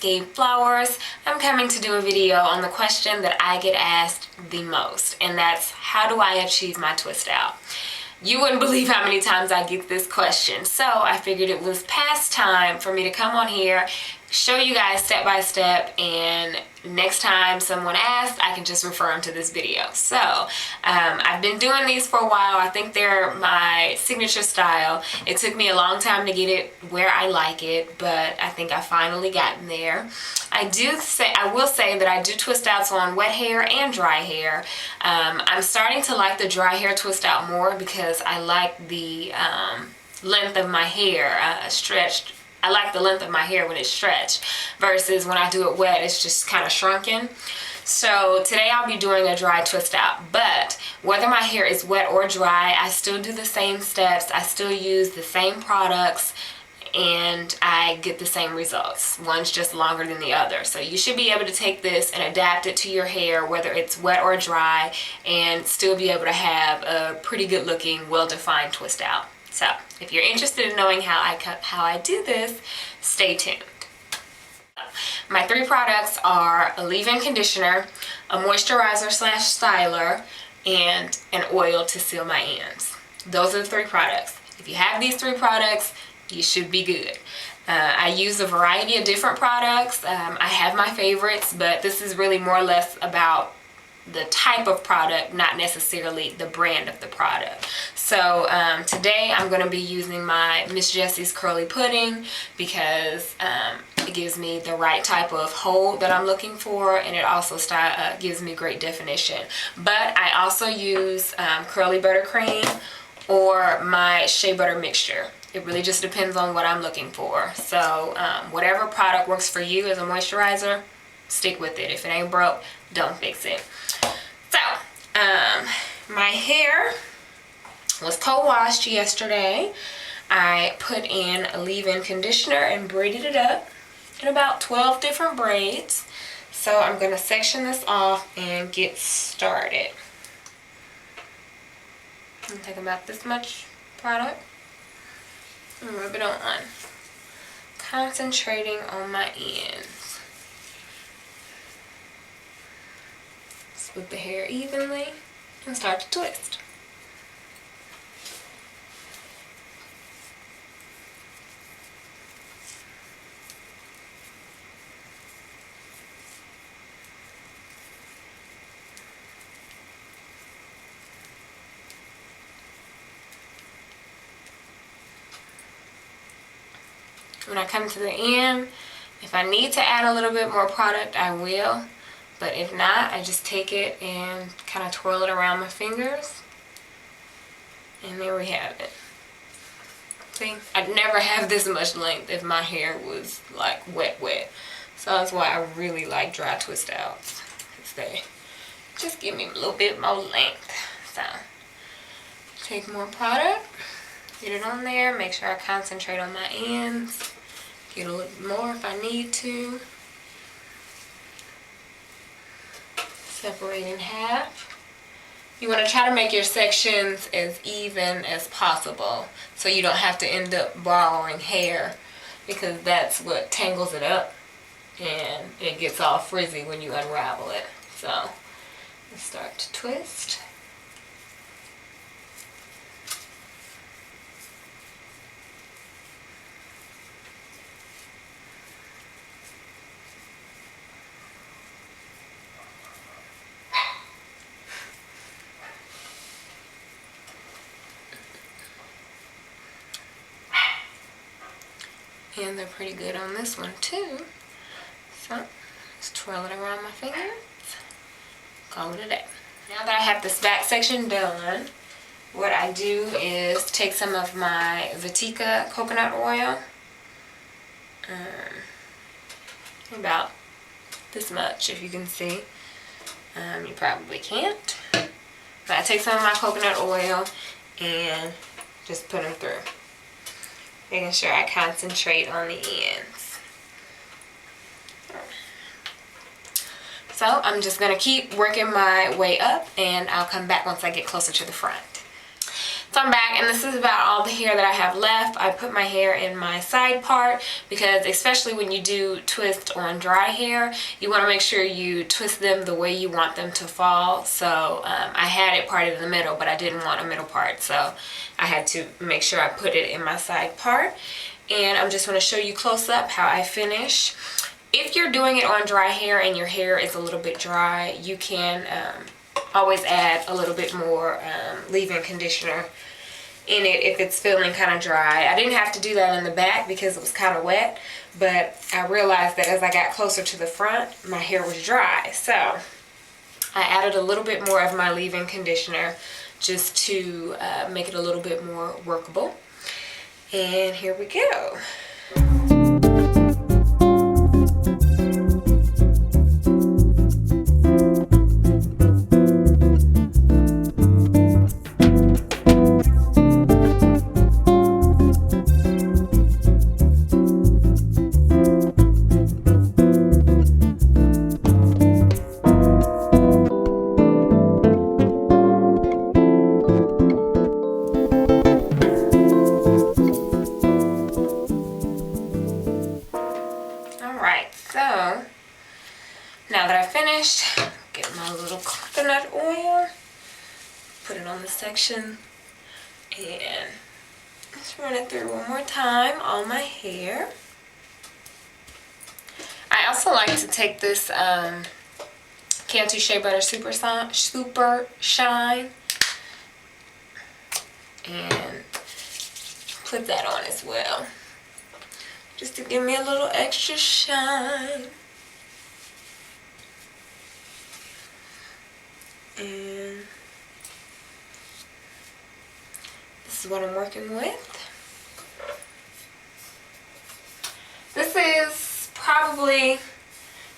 Gabe Flowers. I'm coming to do a video on the question that I get asked the most, and that's how do I achieve my twist out? You wouldn't believe how many times I get this question, so I figured it was past time for me to come on here, show you guys step by step, and next time someone asks, I can just refer them to this video. So I've been doing these for a while. I think they're my signature style. It took me a long time to get it where I like it, but I think I finally gotten there. I will say that I do twist outs on wet hair and dry hair. I'm starting to like the dry hair twist out more because I like the length of my hair stretched. I like the length of my hair when it's stretched versus when I do it wet, it's just kind of shrunken. So today I'll be doing a dry twist out, but whether my hair is wet or dry, I still do the same steps. I still use the same products and I get the same results. One's just longer than the other. So you should be able to take this and adapt it to your hair, whether it's wet or dry, and still be able to have a pretty good looking, well-defined twist out. So if you're interested in knowing how I do this, stay tuned. My three products are a leave-in conditioner, a moisturizer / styler, and an oil to seal my ends. Those are the three products. If you have these three products, you should be good. I use a variety of different products. I have my favorites, but this is really more or less about the type of product, not necessarily the brand of the product. So today I'm going to be using my Miss Jessie's Curly Pudding because it gives me the right type of hold that I'm looking for, and it also gives me great definition. But I also use Curly Buttercream or my Shea Butter Mixture. It really just depends on what I'm looking for. So whatever product works for you as a moisturizer, stick with it. If it ain't broke, don't fix it. So my hair was co-washed yesterday. I put in a leave-in conditioner and braided it up in about 12 different braids. So I'm going to section this off and get started. I'm going to take about this much product and rub it on, concentrating on my ends. Split the hair evenly and start to twist. When I come to the end, if I need to add a little bit more product, I will. But if not, I just take it and kind of twirl it around my fingers. And there we have it. See, I'd never have this much length if my hair was like wet. So that's why I really like dry twist outs, because they just give me a little bit more length. So take more product, get it on there, make sure I concentrate on my ends, get a little more if I need to. Separate in half. You want to try to make your sections as even as possible so you don't have to end up borrowing hair, because that's what tangles it up and it gets all frizzy when you unravel it. So let's start to twist. And they're pretty good on this one too. So just twirl it around my fingers. Call it a day. Now that I have this back section done, what I do is take some of my Vatika coconut oil, about this much if you can see. You probably can't. But I take some of my coconut oil and just put them through, making sure I concentrate on the ends. So I'm just going to keep working my way up, and I'll come back once I get closer to the front. So I'm back, and this is about all the hair that I have left. I put my hair in my side part because especially when you do twist on dry hair, you want to make sure you twist them the way you want them to fall. So I had it parted in the middle, but I didn't want a middle part, so I had to make sure I put it in my side part. And I'm just going to show you close up how I finish. If you're doing it on dry hair and your hair is a little bit dry, you can always add a little bit more leave-in conditioner in it if it's feeling kind of dry. I didn't have to do that in the back because it was kind of wet, but I realized that as I got closer to the front, my hair was dry. So I added a little bit more of my leave-in conditioner just to make it a little bit more workable. And here we go. Now that I've finished, get my little coconut oil, put it on the section, and just run it through one more time on my hair. I also like to take this Cantu Shea Butter Super Shine and put that on as well, just to give me a little extra shine. And this is what I'm working with. This is probably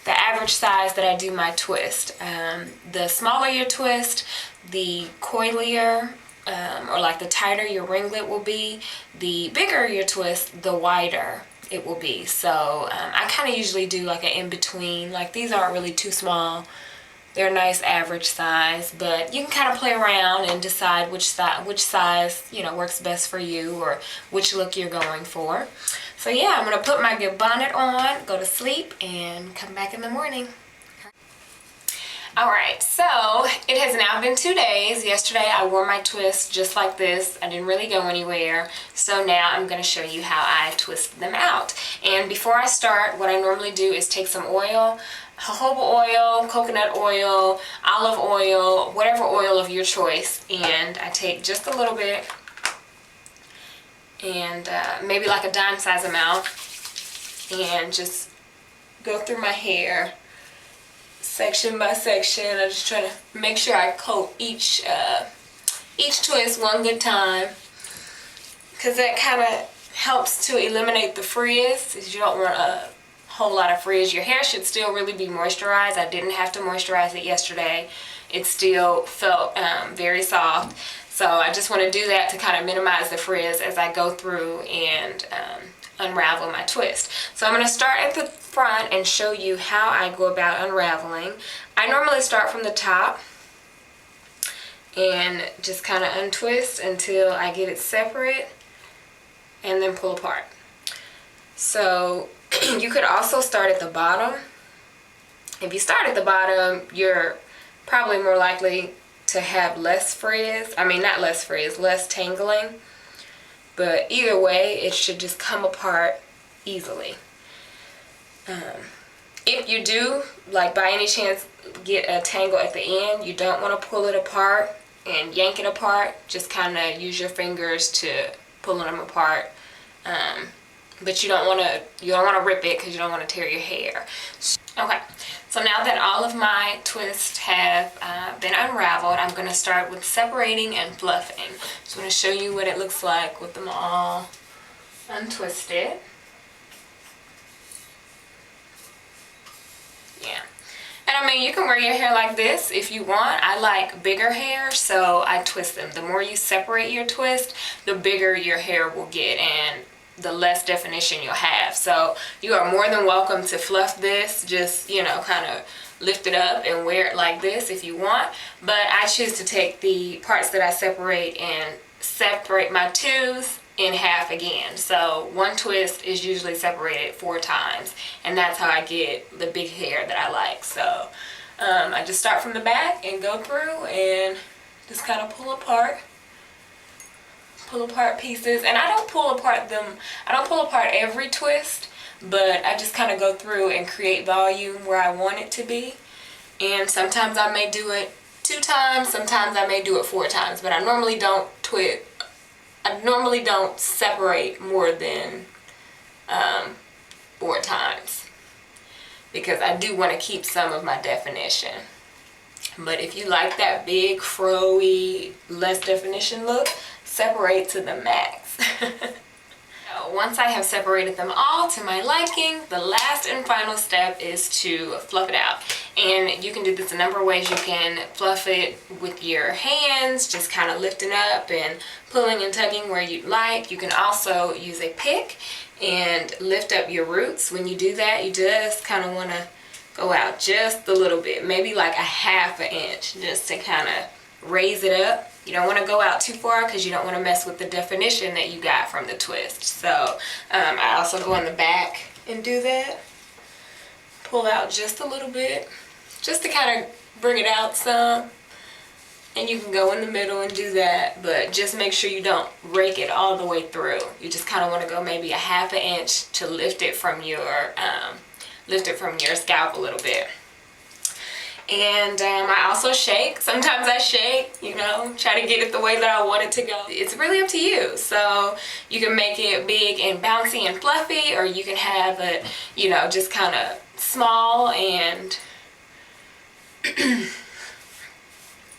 the average size that I do my twist. The smaller your twist, the coilier, or like the tighter your ringlet will be. The bigger your twist, the wider it will be. So I kind of usually do like an in-between. Like these aren't really too small. They're a nice average size, but you can kind of play around and decide which size, you know, works best for you or which look you're going for. So yeah, I'm going to put my good bonnet on, go to sleep, and come back in the morning. Alright, so it has now been 2 days. Yesterday I wore my twist just like this. I didn't really go anywhere. So now I'm going to show you how I twist them out. And before I start, what I normally do is take some oil, jojoba oil, coconut oil, olive oil, whatever oil of your choice, and I take just a little bit, and maybe like a dime size amount, and just go through my hair section by section. I just try to make sure I coat each twist one good time, because that kind of helps to eliminate the frizz. You don't want a whole lot of frizz. Your hair should still really be moisturized. I didn't have to moisturize it yesterday. It still felt very soft. So I just want to do that to kind of minimize the frizz as I go through and unravel my twist. So I'm going to start at the front and show you how I go about unraveling. I normally start from the top and just kind of untwist until I get it separate and then pull apart. So you could also start at the bottom. If you start at the bottom, you're probably more likely to have less frizz. I mean, not less frizz, less tangling. But either way, it should just come apart easily. If you do, like by any chance, get a tangle at the end, you don't want to pull it apart and yank it apart. Just kind of use your fingers to pull them apart. But you don't want to rip it because you don't want to tear your hair. Okay, so now that all of my twists have been unraveled, I'm going to start with separating and fluffing. So I'm going to show you what it looks like with them all untwisted. Yeah. And I mean, you can wear your hair like this if you want. I like bigger hair, so I twist them. The more you separate your twist, the bigger your hair will get and the less definition you'll have. So you are more than welcome to fluff this. Just, you know, kind of lift it up and wear it like this if you want. But I choose to take the parts that I separate and separate my twos in half again. So one twist is usually separated 4 times, and that's how I get the big hair that I like. So I just start from the back and go through and just kind of pull apart pieces. And I don't pull apart every twist, but I just kind of go through and create volume where I want it to be. And sometimes I may do it 2 times, sometimes I may do it 4 times, but I normally don't separate more than 4 times, because I do want to keep some of my definition. But if you like that big, fro-y, less definition look, separate to the max. Once I have separated them all to my liking, the last and final step is to fluff it out. And you can do this a number of ways. You can fluff it with your hands, just kind of lifting up and pulling and tugging where you'd like. You can also use a pick and lift up your roots. When you do that, you just kind of want to go out just a little bit, maybe like a ½ inch, just to kind of raise it up. You don't want to go out too far because you don't want to mess with the definition that you got from the twist. So I also go in the back and do that. Pull out just a little bit, just to kind of bring it out some. And you can go in the middle and do that, but just make sure you don't rake it all the way through. You just kind of want to go maybe a ½ inch to lift it from your scalp a little bit. And I also shake. Sometimes I shake, you know, try to get it the way that I want it to go. It's really up to you. So you can make it big and bouncy and fluffy, or you can have it, you know, just kind of small and,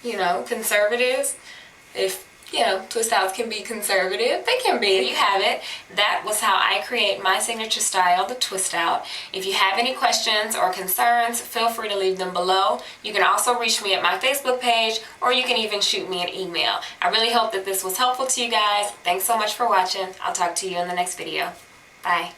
you know, conservative. If, you know, twist outs can be conservative, they can be. You have it. That was how I create my signature style, the twist out. If you have any questions or concerns, feel free to leave them below. You can also reach me at my Facebook page, or you can even shoot me an email. I really hope that this was helpful to you guys. Thanks so much for watching. I'll talk to you in the next video. Bye.